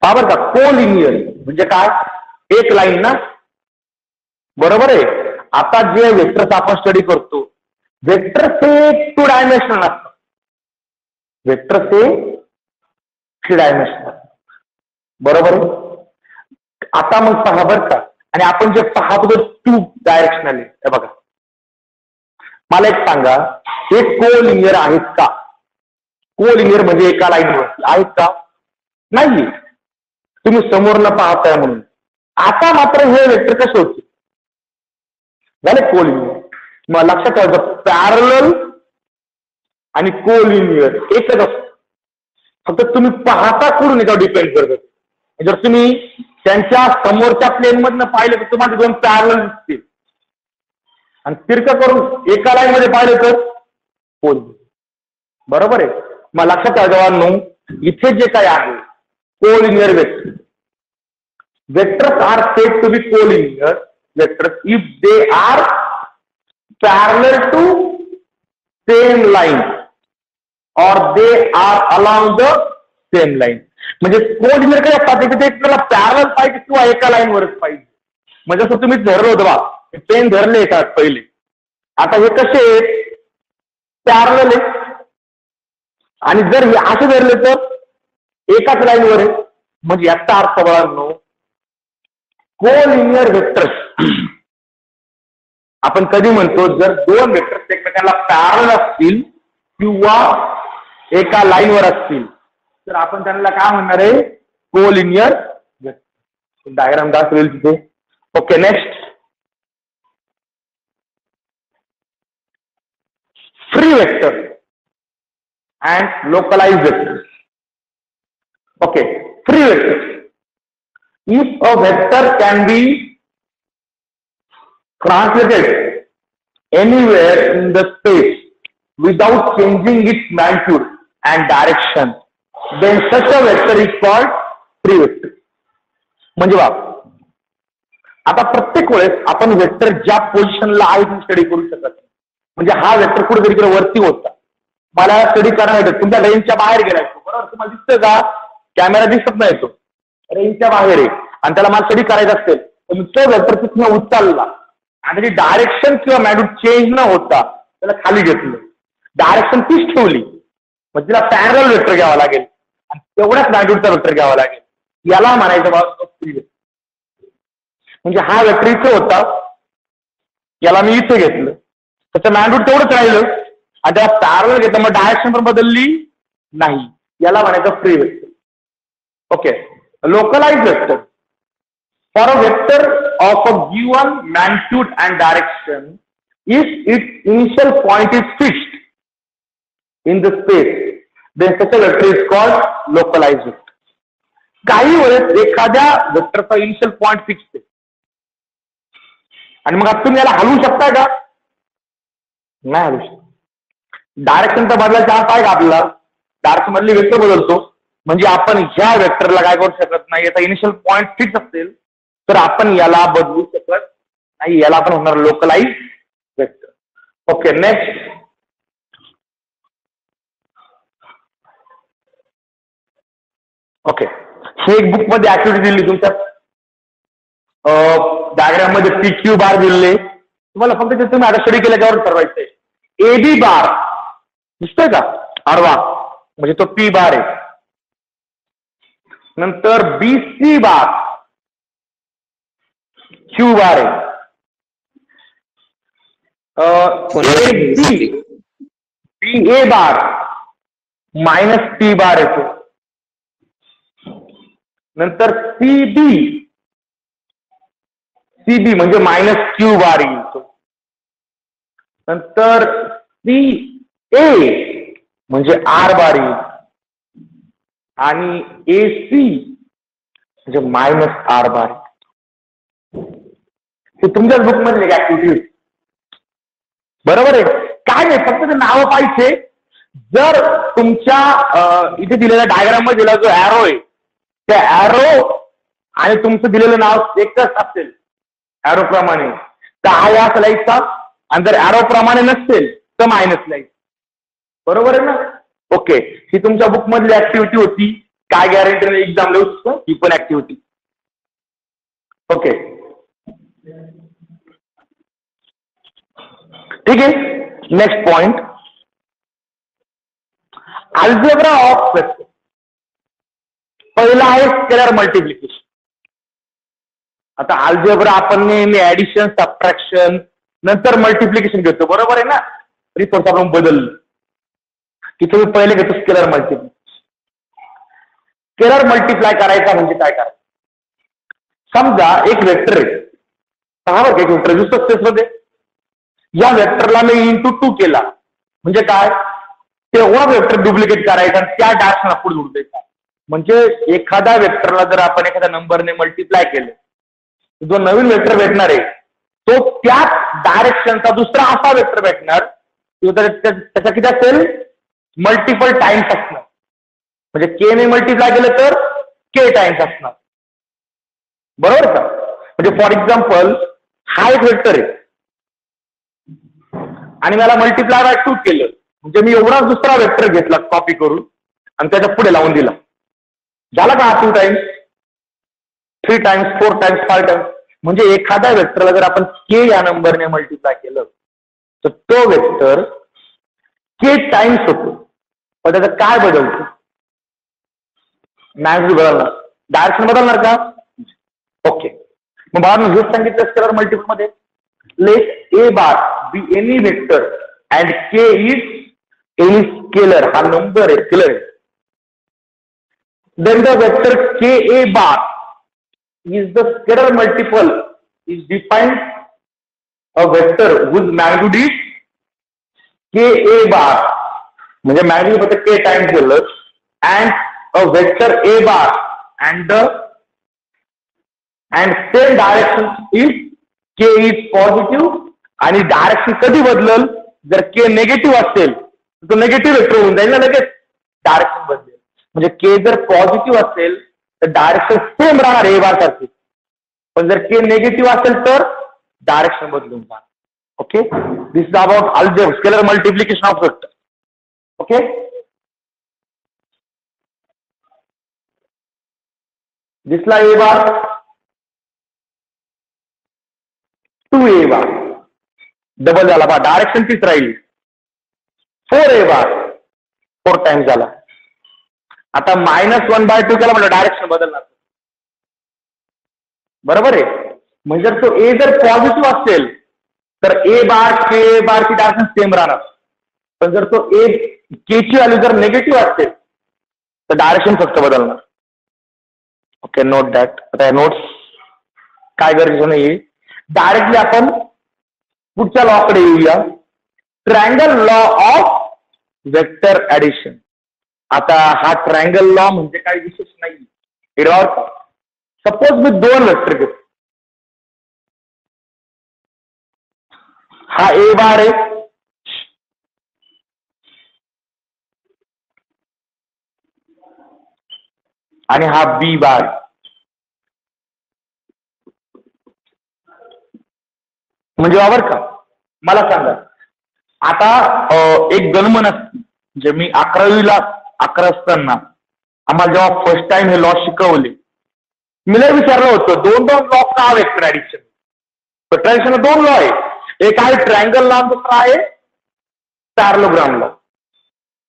बरोबर का? कोलिनियर म्हणजे काय? एक लाईन ना, बरोबर आहे. आता जे वेक्टर्स आपण स्टडी करतो, वेक्टर्स हे 2 डायमेन्शनल असतात. वेक्टर्स हे 3 डायमेन्शनल, बरोबर आहे. आता मग पहा बरं का, आणि आपण जे पाहतो 2 डायरेक्शनल आहे. हे बघा, मला एक सांगा, हे कोलिनियर आहेत का? कोलिनियर म्हणजे एका लाईनवर आहेत का? नाही, तुम्ही समोरनं पाहताय म्हणून. आता मात्र हे वेक्टर कसे होते? झाले कोलिनियर. मग लक्षात ठेवायचं, पॅरलल आणि कोलिनियर एकच असतं, फक्त तुम्ही पाहता कुठून याच्यावर डिपेंड करत. जर तुम्ही त्यांच्या समोरच्या प्लेन मधनं पाहिलं तर तुम्हाला 2 पॅरलल दिसतील, आणि तिरकं करून एका लाईन मध्ये पाहिलं तर कोलिनियर, बरोबर आहे. मग लक्षात ठेवा, इथे जे काय आहे collinear vector, vectors are said to be collinear vectors if they are parallel to same line or they are along the same line. म्हणजे कोलिनियर काय असतात? ते त्याला पॅरलल पाहिजे किंवा एका लाईन वरच पाहिजे. म्हणजे असं तुम्ही धरलं होतं बा, पेन धरले येतात पहिले, आता हे कसे आहेत? पॅरलल आहे. आणि जर हे असे धरले तर एकाच लाईनवर आहे. म्हणजे याचा अर्थ बघा, कोलिनियर वेक्टर्स आपण कधी म्हणतो? जर 2 वेक्टर्स एकमेकांना पॅरलल असतील किंवा एका लाईनवर असतील तर आपण त्यांना काय म्हणणार आहे? Collinear vector. डायग्राम दाखवेल तिथे. Okay, next free vector and localized vector. Okay, free vector. If a vector can be translated anywhere in the space without changing its magnitude and direction, then such a vector is called free vector. म्हणजे बघा, आता प्रत्येक वेळेस आपण vector ज्या पोझिशनला आहे ती स्टडी करू शकत नाही. म्हणजे हा वेक्टर कुठेतरी इकडे वरती होता, मला स्टडी करायला तुमच्या रेंजच्या बाहेर गेलाय तो, बरोबर? तुम्हाला दिसतंय का? कॅमेरा दिसत नाही, तो रेंजच्या बाहेर आहे आणि त्याला मला स्टडी करायचं असेल तर मी तो वेक्टर तिथनं उचलला आणि त्याची डायरेक्शन किंवा मॅग्निट्यूड चेंज न होता त्याला खाली घेतलं, डायरेक्शन तीच ठेवली, म्हणजे तिला पॅरल वेक्टर घ्यावा लागेल आणि तेवढ्याच मॅग्निट्यूडचा वेक्टर घ्यावा लागेल. याला म्हणायचं बाबा फ्री वेक्टर. म्हणजे हा वेक्टर इथे होता, याला मी इथे घेतलं, त्याचं मॅग्निट्यूड तेवढंच राहिलं आणि त्याला पॅरल घेतलं, मग डायरेक्शन पण बदलली नाही. याला म्हणायचं free vector. Okay, localized vector. For a vector of a given magnitude and direction, if its initial point is fixed in the space, then such a vector is called localized vector. काही वेळेस एखाद्या वेक्टरचा initial point fix आहे आणि मग तुम्ही याला हलवू शकता का? नाही हलवू शकता. डायरेक्शन तर बदलायचा चान्स आहे का आपल्याला? डायरेक्शन मधली वेक्टर बदलतो, म्हणजे आपण ह्या वेक्टरला काय करू शकत नाही. याचा इनिशियल पॉइंट फिक्स असेल तर आपण याला बदलू शकत नाही. याला आपण होणार localize vector. Okay, next okay, ही एक बुक मध्ये ऍक्टिव्हिटी दिली तुमच्या डायग्राम मध्ये पी क्यू बार दिले तुम्हाला, फक्त ते तुम्ही आता स्टडी केल्याच्यावर ठरवायचंय. ए बी बार दिसतोय का आडवा, म्हणजे तो पी बार आहे. नंतर बी सी बार क्यू बार आहे, बी ए बार मायनस पी बार येतो. नंतर सी बी म्हणजे मायनस क्यू बार येतो. नंतर सी ए म्हणजे आर बार येईल आणि ए सी म्हणजे मायनस आर बार. हे तुमच्याच बुक मधले ऍक्टिव्हिटी, बरोबर आहे? काय नाही, फक्त ते नावं पाहिजे. जर तुमच्या इथे दिलेल्या डायग्राम मध्ये दिला जो ॲरो आहे, त्या ॲरो आणि तुमचं दिलेलं नाव एकच असेल ॲरो प्रमाणे तर हा या स्लाइडचा, आणि जर ॲरो प्रमाणे नसेल तर मायनस लाईन, बरोबर आहे ना? ओके, ही तुमच्या बुक मधली ऍक्टिव्हिटी होती. काय गॅरंटी एक्झाम लिहू शकतो ही पण ऍक्टिव्हिटी. ओके, ठीक आहे. Next point, algebra of vector. पहिला आहे स्केलर मल्टिप्लिकेशन. आता अल्जेब्रा आपण नेहमी ऍडिशन, सबट्रॅक्शन, नंतर मल्टिप्लिकेशन घेतो, बरोबर आहे ना? रिपोर्ट आपण बदललं की तुम्ही पहिले घेतो स्केलर मल्टिप्लिकेशन. स्केलर मल्टिप्लाय करायचा म्हणजे काय करायचं? समजा एक वेक्टर आहे, पहा बरं, एक वेक्टर दिसतो स्पेसमध्ये. या वेक्टरला मी इंटू 2 केला म्हणजे काय? तेवढा वेक्टर डुप्लिकेट करायचा आणि त्या डायरेक्शनला पुढे जोडून द्यायचा. म्हणजे एखाद्या वेक्टरला जर आपण एखाद्या नंबरने मल्टिप्लाय केलं, जो नवीन वेक्टर भेटणार आहे तो त्याच डायरेक्शनचा दुसरा असा वेक्टर भेटणार, त्याचा किती असेल? मल्टिपल टाइम्स असणार. म्हणजे के ने मल्टिप्लाय केलं तर के टाइम्स असणार, बरोबर का? म्हणजे फॉर एक्झाम्पल हा एक वेक्टर आहे आणि मला मल्टिप्लाय बाय 2 केलं, म्हणजे मी एवढा दुसरा वेक्टर घेतला कॉपी करून आणि त्याच्या पुढे लावून दिला. झाला का? 2 टाइम्स, 3 टाइम्स, 4 टाइम्स, 5 टाइम्स. म्हणजे एखाद्या वेक्टरला जर आपण के या नंबरने मल्टिप्लाय केलं तर तो वेक्टर के टाइम्स होतो. पण त्याचं काय बदलतं? मॅग्निट्यूड बदलणार, डायरेक्शन बदलणार का? ओके, मग बाबा हेच सांगितलं स्केलर मल्टिपल मध्ये. Let A bar B any vector and K is any scalar. हा नंबर आहे, स्केलर आहे. Then the vector K A bar is the scalar multiple is defined a vector whose magnitude is ka bar, म्हणजे magnitude फक्त k times दिलं, and a vector a bar and same direction is k is positive, आणि direction कधी बदलल, जर k negative असेल तर तो नेगेटिव्ह वेक्टर होऊन जाईल ना, लगेच डायरेक्शन बदलेल. म्हणजे k जर पॉझिटिव्ह असेल तर डायरेक्शन सेम राहणार ए बार सारखी, पण जर k नेगेटिव्ह असेल तर डायरेक्शन बदलून जाणार. Okay, this is about algebra, scalar multiplication of vector. Okay, दिसला ए बार, 2a बार डबल झाला बा, डायरेक्शन तीच राहील. 4a बार 4 टाइम्स झाला. आता -1/2 केला म्हणजे डायरेक्शन बदलणार, बरोबर आहे. म्हणजे जर तो ए जर पॉझिटिव्ह असेल तर ए बार के बारची डायरेक्शन सेम राहणार, पण जर तो ए के ची व्हॅल्यू जर निगेटिव्ह असेल तर डायरेक्शन फक्त बदलणार. Okay, note that. आता नोट्स काय गरजेचं नाहीये, डायरेक्टली आपण पुढच्या लॉकडे येऊया, triangle law of vector addition. आता हा ट्रायंगल लॉ म्हणजे काही विशेष नाही. सपोज मी 2 वेक्टर घेतो, हा ए बार आहे आणि हा बी बार. म्हणजे वावर का, मला सांगा. आता एक गणमन असते, म्हणजे मी 11 असताना आम्हाला जेव्हा फर्स्ट टाइम हे लॉ शिकवले, मी लय विचारलं होतं 2 लॉ का vector addition. Vector addition 2 law आहे, एक आहे ट्रायंगल लॉ, दुसरा आहे पॅरलोग्राम लॉ.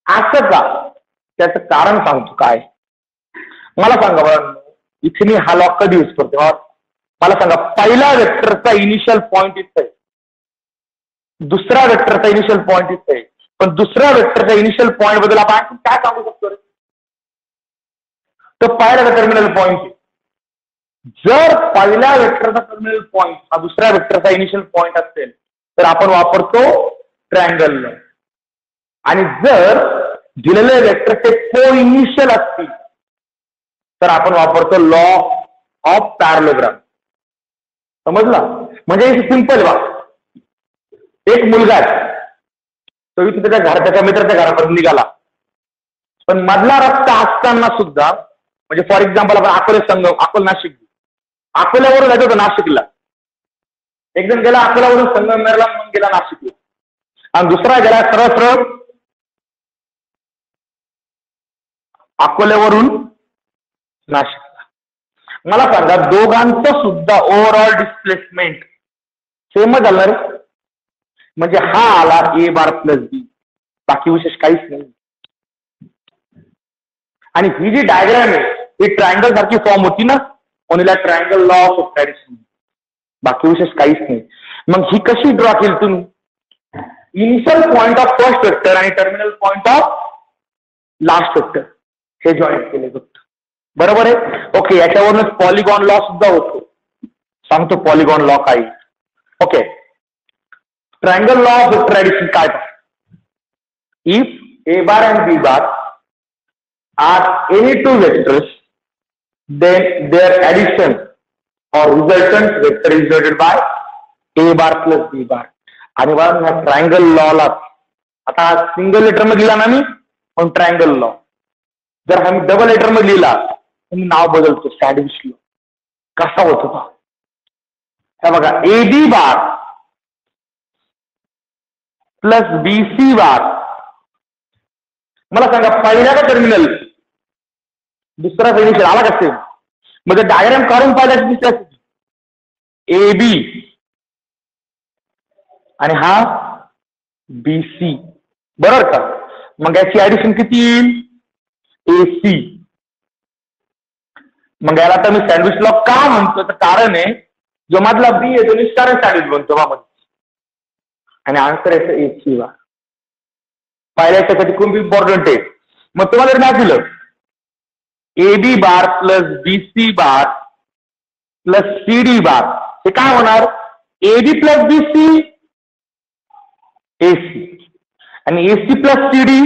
असं का, त्याचं कारण सांगतो काय. मला सांगा बरं, इथे मी हा लॉ कधी यूज करतो, मला सांगा. पहिला वेक्टरचा इनिशियल पॉइंट इथं आहे, दुसरा वेक्टरचा इनिशियल पॉइंट इथं आहे, पण दुसऱ्या वेक्टरच्या इनिशियल पॉइंट बद्दल आपण काय सांगू शकतो, तर पहिला टर्मिनल पॉइंट. जर पहिल्या वेक्टरचा टर्मिनल पॉइंट हा दुसऱ्या वेक्टरचा इनिशियल पॉइंट असेल तर आपण वापरतो ट्रायंगल लॉ, आणि जर दिलेले वेक्टरचे को इनिशियल असतील तर आपण वापरतो लॉ ऑफ पॅरलोग्राम. समजला. म्हणजे सिंपल बा, एक मुलगा आहे, तो इथे त्याच्या मित्राच्या घरापर्यंत निघाला, पण मधला रस्ता असताना सुद्धा, म्हणजे फॉर एक्झाम्पल आपण अकोले नाशिक, अकोल्यावरून जायचं होतं नाशिकला, एक जण गेला अकोल्यावरून संगमनेरला, मग गेला नाशिकला, आणि दुसरा गेला सरळ अकोल्यावरून नाशिकला. मला सांगा, दोघांचं सुद्धा ओव्हरऑल डिस्प्लेसमेंट सेमच झालं. म्हणजे हा आला ए बार प्लस बी, बाकी विशेष काहीच नाही. आणि ही जी डायग्राम आहे ही ट्रायंगल सारखी फॉर्म होती ना, म्हणून ट्रायंगल लॉ ऑफ ऍडिशन, बाकी विशेष काहीच नाही. मग ही कशी ड्रॉ केली तुम्ही, initial point of first vector आणि terminal point of last vector हे जॉईंट केले फक्त, बरोबर आहे. ओके, याच्यावरूनच पॉलिगॉन लॉ सुद्धा होतो. सांगतो पॉलिगॉन लॉ काय. Okay, triangle law of vector addition काय. If A bar and B bar are any 2 vectors, then their addition or resultant vector is denoted by a bar plus b bar. आणि बघा ह्या triangle लॉला, आता single letter मध्ये लिहिला ना मी, पण triangle law. जर हा मी डबल लेटर मध्ये लिहिला तर मी नाव बदलतो, सॅडविच लॉ. कसा होतो तो, हे बघा, ए B bar plus B C बार. मला सांगा, पहिल्याचा टर्मिनल दुसरा इनिशियल आला कसे, म्हणजे डायग्राम काढून पाहिजे, ए बी आणि हा बी सी, बरोबर का. मग याची ऍडिशन किती येईल, ए सी. मग याला आता मी सँडविच लॉ का म्हणतो, तर कारण आहे जो मधला बी आहे तो निष्कारण सँडविच बनतो बाबा, आणि आन्सर येतं ए सी बार. पहिल्या याच्यासाठी खूप इम्पॉर्टंट आहे. मग तुम्हाला जर नाही दिलं A B bar plus B C bar plus C D bar, हे काय होणार, A B plus B C AC आणि AC plus C D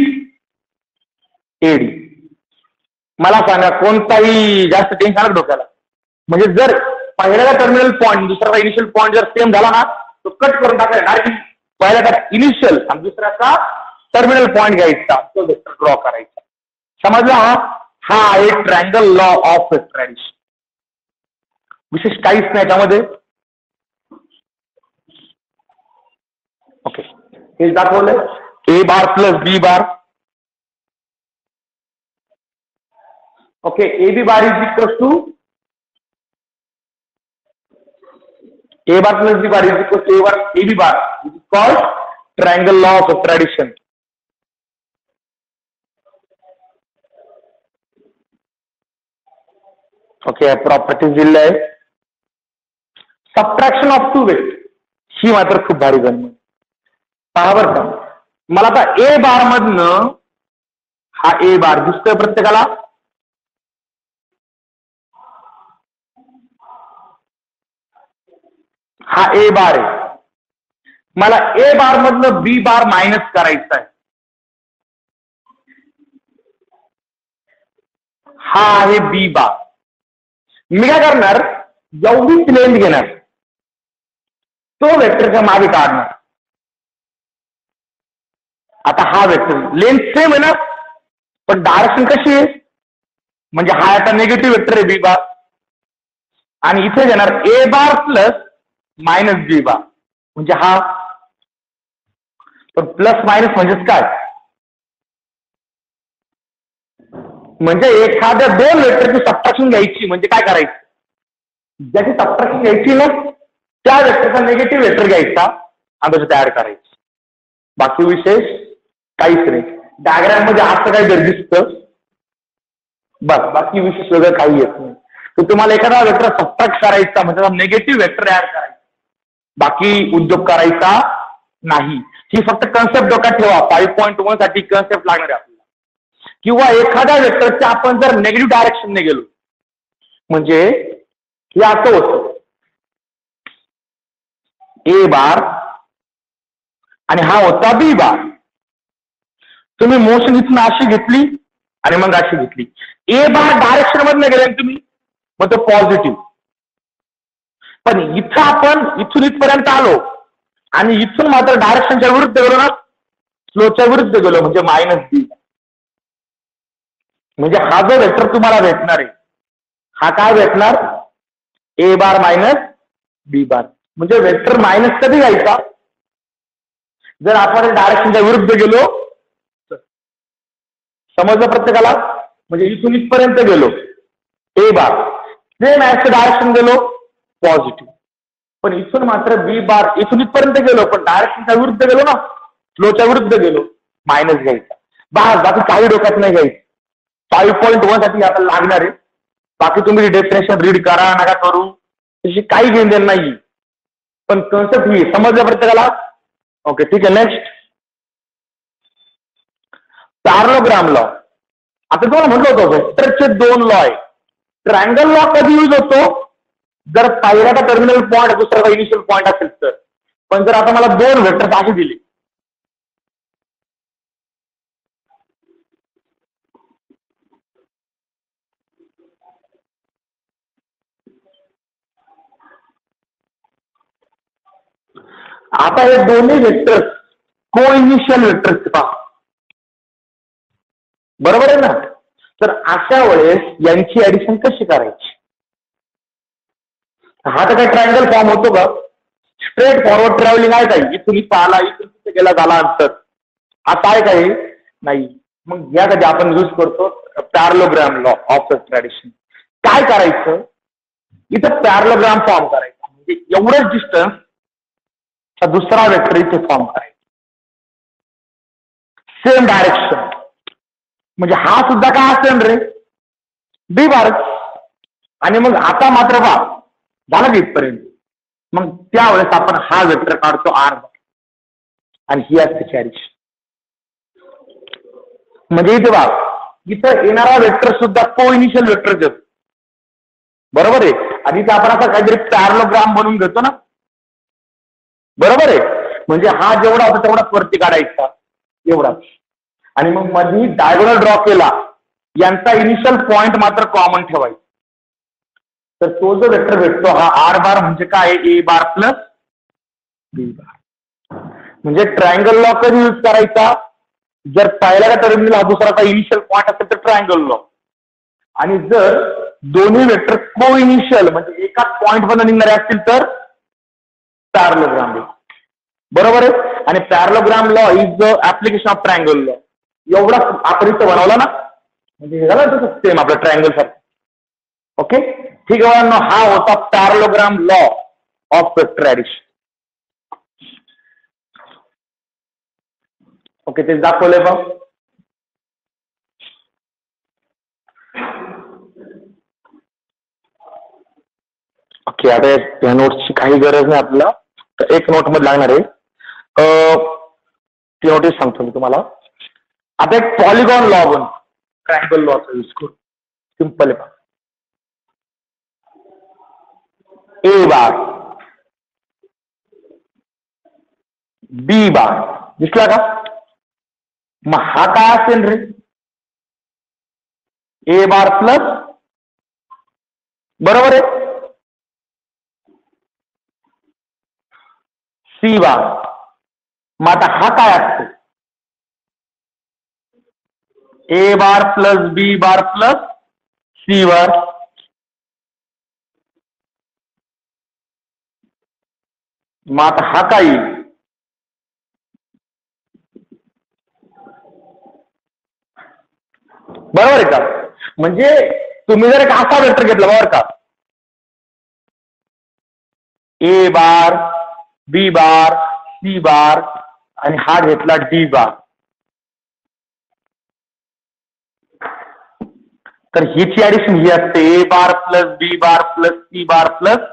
AD. मला सांगा कोणताही जास्त टेन्शन आलं डोक्याला? म्हणजे जर पहिल्याचा टर्मिनल पॉईंट दुसऱ्याचा इनिशियल पॉईंट जर सेम झाला ना तो कट करून टाकायला डायरेक्ट पहिल्याचा इनिशियल आणि दुसऱ्याचा टर्मिनल पॉईंट घ्यायचा, तो वेक्टर ड्रॉ करायचा. समजला? हा आहे triangle law of vector addition. विशेष काहीच नाही त्यामध्ये. ओके, हे दाखवलंय A bar plus B bar. Okay, A B bar is equal to A bar plus B bar is equal to A B bar, which is called triangle law of tradition. Okay, properties दिले आहे. Subtraction of two vector, ही मात्र खूप भारी गणना. पहा बरं का, मला आता ए बार मधनं हा ए बार दिसतोय प्रत्येकाला. हा ए बार आहे. मला ए बार मधनं बी बार मायनस करायचा आहे. हा आहे बी बार. मी काय करणार, एवढीच लेंथ घेणार, तो वेक्टरच्या मागे काढणार. आता हा वेक्टर लेंथ सेम आहे ना, पण डायरेक्शन कशी आहे, म्हणजे हा आता निगेटिव्ह वेक्टर आहे बी बार, आणि इथे घेणार ए bar plus minus B bar, म्हणजे हा. पण प्लस मायनस म्हणजेच काय, म्हणजे एखाद्या दोन वेक्टरची सबट्रॅक्शन घ्यायची, म्हणजे काय करायचं, ज्याची सबट्रॅक्शन घ्यायची ना त्या वेक्टरचा निगेटिव्ह वेक्टर घ्यायचा आणि त्याचं तयार करायचं. बाकी विशेष काहीच नाही. डायग्राम मध्ये असं काही जर दिसतं बस, बाकी विशेष वेगळं काही येत नाही. तर तुम्हाला एखादा वेक्टर सबट्रॅक्ट करायचा म्हणजे त्याचा निगेटिव्ह वेक्टर ऍड करायचा, बाकी उद्योग करायचा नाही. ही फक्त कन्सेप्ट डोक्यात ठेवा. 5.1 साठी कन्सेप्ट लागणार आहे आपल्याला. किंवा एखाद्या वेक्टरच्या आपण जर नेगेटिव्ह डायरेक्शनने गेलो, म्हणजे हे असं होतं ए बार आणि हा होता बी बार. तुम्ही मोशन इथून अशी घेतली आणि मग अशी घेतली. ए बार डायरेक्शन मधनं गेले तुम्ही, मग तो पॉझिटिव्ह. पण इथं आपण इथून इथपर्यंत आलो आणि इथून मात्र डायरेक्शनच्या विरुद्ध गेलो ना, स्लोच्या विरुद्ध गेलो, म्हणजे मायनस बी. म्हणजे हा जो वेक्टर तुम्हाला भेटणार आहे हा काय भेटणार, ए बार मायनस बी बार. म्हणजे वेक्टर मायनस कधी घ्यायचा, जर आपण डायरेक्शनच्या विरुद्ध गेलो. समजलं प्रत्येकाला? म्हणजे इथून इथपर्यंत गेलो ए बार, सेम ऍज डायरेक्शन गेलो पॉझिटिव्ह. पण इथून मात्र बी बार इथून इथपर्यंत गेलो पण डायरेक्शनच्या विरुद्ध गेलो ना, फ्लोच्या विरुद्ध गेलो, मायनस घ्यायचा. बाकी काही डोक्यात नाही घ्यायचं. 5.1 साठी आपल्याला लागणार आहे. बाकी तुम्ही डेफिनेशन रीड करा नका करू, तशी काही घेऊन देणं नाही. पण कन्सेप्ट ही समजलं प्रत्येकाला? ओके, ठीक आहे. Next parallelogram law. आता तुम्हाला म्हटलं होतं वेक्टरचे दोन लॉ आहे. ट्रायंगल लॉ कधी यूज होतो, जर पहिल्याचा टर्मिनल पॉईंट दुसऱ्याचा इनिशियल पॉईंट असेल तर. पण जर आता मला दोन वेक्टर असे दिले, आता हे दोन्ही वेक्टर्स को इनिशियल वेक्टर्स पहा, बरोबर आहे ना. तर अशा वेळेस यांची ऍडिशन कशी करायची. हा तर काही ट्रायंगल फॉर्म होतो का, स्ट्रेट फॉरवर्ड ट्रॅव्हलिंग आहे काही, इथून इथं आला इथून तिथे गेला झाला अंतर, आता आहे काही नाही. मग यासाठी आपण यूज करतो पॅरलोग्राम लॉ ऑफ ट्रॅडिशन. काय करायचं, इथं पॅरलोग्राम फॉर्म करायचा, म्हणजे एवढंच डिस्टन्स दुसरा वेक्टर इथे फॉर्म करायचा, सेम डायरेक्शन. म्हणजे हा सुद्धा काय असेल रे, बी बार. आणि मग आता मात्र बा झालं इथपर्यंत, मग त्यावेळेस आपण हा वेक्टर काढतो आर बार, आणि ही असते ऍडिशन. म्हणजे इथे बा इथं येणारा वेक्टर सुद्धा को इनिशियल वेक्टर देतो, बरोबर आहे. आधीच आपण असा काहीतरी पॅरलोग्राम बनवून घेतो ना, बरोबर आहे. म्हणजे हा जेवढा होता तेवढाच वरती काढायचा एवढाच, आणि मग मध्ये डायगोनल ड्रॉ केला, यांचा इनिशियल पॉइंट मात्र कॉमन ठेवायचा. तर तो जो वेक्टर भेटतो हा आर बार म्हणजे काय, ए बार प्लस बी बार. म्हणजे ट्रायंगल लॉ कधी यूज करायचा, जर पहिल्या टर्मिनल हा दुसराचा इनिशियल पॉइंट असेल तर ट्रायंगल लॉ, आणि जर दोन्ही वेक्टर को इनिशियल म्हणजे एकाच पॉइंट वर निघणारे असतील तर पॅरलोग्राम लॉ. बरोबर आहे. आणि parallelogram law is the application of triangle law. एवढा आपण इथं बनवला ना, म्हणजे झालं तसं सेम आपलं ट्रायंगल सारखं. ओके, ठीक आहे. हा होता parallelogram law of vector addition. Okay, ते दाखवलंय बघ. ओके, आता या नोट्सची काही गरज नाही आपल्याला, तर एक नोट मध्ये लागणार आहे. ती नोटीस सांगतो मी तुम्हाला. आता एक पॉलिगॉन लॉ बन ट्रायंगल लॉचा यूज करू. सिंपल आहे. ए बार बी बार दिसला का? मग हा काय असेल रे, ए बार प्लस, बरोबर आहे, सी बार. मग आता हा काय असतो, A bar plus B bar plus C bar. मग आता हा काय येईल, बरोबर आहे का? म्हणजे तुम्ही जर एक असा वेक्टर घेतला बरोबर का, ए बार बी बार सी बार आणि हा घेतला डी बार, तर हिची ऍडिशन ही असते A bar plus B bar plus C bar plus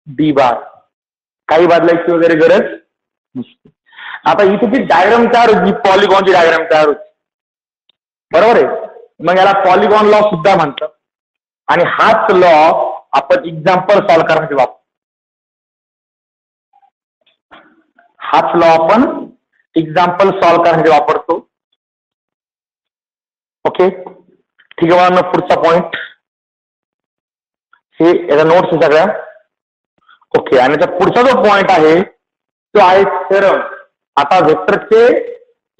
D bar. काही बदलायची वगैरे गरज नसते. आता इथे जी डायग्राम तयार होती, पॉलिगॉनची डायग्राम तयार होती, बरोबर आहे. मग याला पॉलिगॉन लॉ सुद्धा म्हणतात, आणि हाच लॉ आपण एक्झाम्पल सॉल्व्ह करण्यासाठी वापरतो. हाच लॉ आपण एक्झाम्पल सॉल्व्ह करण्यासाठी वापरतो. ओके, ठीक आहे. मग पुढचा पॉइंट हे याचा नोट्स सगळ्या. ओके, आणि त्याचा पुढचा जो पॉइंट आहे तो आहे थेरम. आता वेक्टरचे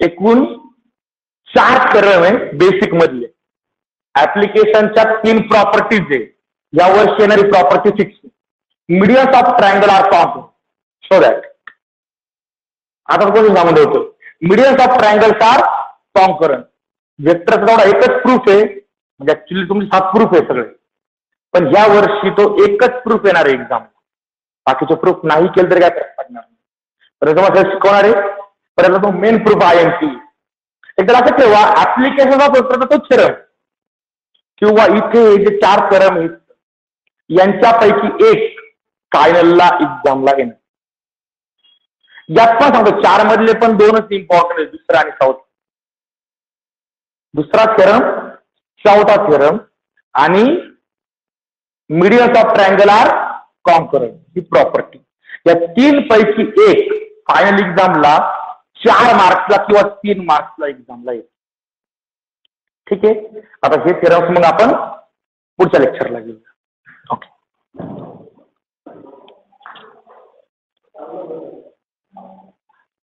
एकूण 4 थेरम आहे बेसिक मधले. ऍप्लिकेशनच्या 3 प्रॉपर्टीज आहे. या वर्षी येणारी property 6, mediums of triangle are common. So that आता कोणी सांगून ठेवतो, mediums of triangles are concurrent. वेक्टरचा तेवढा एकच प्रूफ आहे, म्हणजे ऍक्च्युली तुमचे 7 प्रूफ आहे सगळे, पण या वर्षी तो एकच प्रूफ येणार आहे एक्झाम. बाकीचे प्रूफ नाही केलं तरी काय फरक पडणार नाही. तर तुम्हाला शिकवणार आहे. परंतु तो मेन प्रूफ IMP. एकदा लक्षात ठेवा, ऍप्लिकेशन ऑफ वेक्टरचा तो थेरम किंवा इथे जे 4 थेरम आहेत यांच्यापैकी एक फायनलला एक्झामला येणार. यात पण सांगतो 4 मधले पण 2च इम्पॉर्टंट आहेत, दुसरा आणि चौथा. दुसरा थेरम, चौथा थेरम, आणि mediums of triangle are concurrent ही प्रॉपर्टी. या 3 पैकी एक फायनल एक्झामला 4 मार्क्सला किंवा 3 मार्क्सला एक्झामला येईल. ठीक आहे. आता हे थेरम्स मग आपण पुढच्या लेक्चरला घेऊया. ओके.